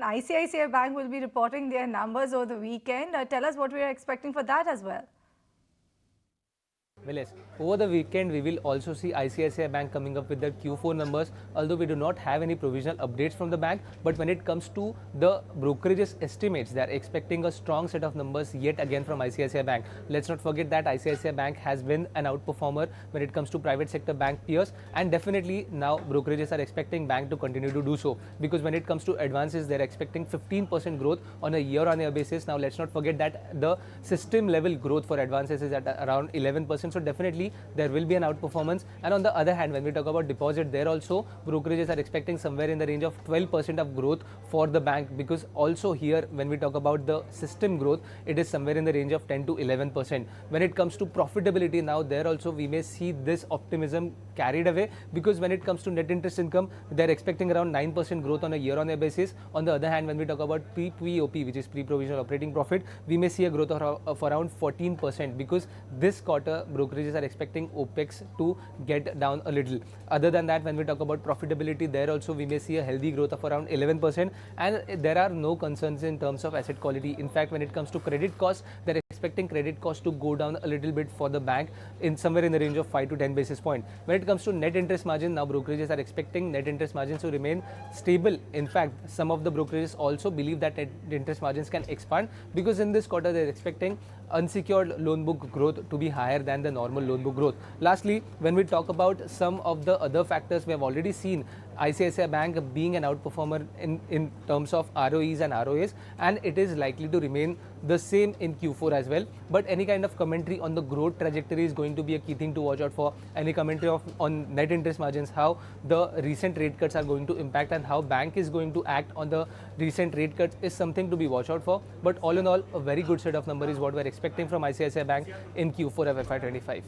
ICICI Bank will be reporting their numbers over the weekend. Tell us what we are expecting for that as well. Well, yes, over the weekend we will also see ICICI Bank coming up with their Q4 numbers, although we do not have any provisional updates from the bank. But when it comes to the brokerage's estimates, they are expecting a strong set of numbers yet again from ICICI Bank. Let's not forget that ICICI Bank has been an outperformer when it comes to private sector bank peers, and definitely now brokerages are expecting bank to continue to do so, because when it comes to advances, they're expecting 15% growth on a year-on-year basis. Now let's not forget that the system level growth for advances is at around 11%. So definitely there will be an outperformance. And on the other hand, when we talk about deposit, there also brokerages are expecting somewhere in the range of 12% of growth for the bank, because also here when we talk about the system growth, it is somewhere in the range of 10 to 11%. When it comes to profitability, now there also we may see this optimism carried away, because when it comes to net interest income, they're expecting around 9% growth on a year-on-year basis. On the other hand, when we talk about pre-POP, which is pre-provisional operating profit, we may see a growth of around 14%, because this quarter brokerages are expecting OPEX to get down a little. Other than that, when we talk about profitability, there also we may see a healthy growth of around 11%, and there are no concerns in terms of asset quality. In fact, when it comes to credit costs, they're expecting credit costs to go down a little bit for the bank in somewhere in the range of 5 to 10 basis points. When it comes to net interest margin, now brokerages are expecting net interest margins to remain stable. In fact, some of the brokerages also believe that net interest margins can expand, because in this quarter they're expecting unsecured loan book growth to be higher than the normal loan book growth. Lastly, when we talk about some of the other factors, we have already seen ICICI Bank being an outperformer in terms of ROEs and ROAs, and it is likely to remain the same in Q4 as well. But any kind of commentary on the growth trajectory is going to be a key thing to watch out for. Any commentary on net interest margins, how the recent rate cuts are going to impact, and how bank is going to act on the recent rate cuts is something to be watched out for. But all in all, a very good set of numbers is what we're expecting from ICICI Bank in Q4 of FY25.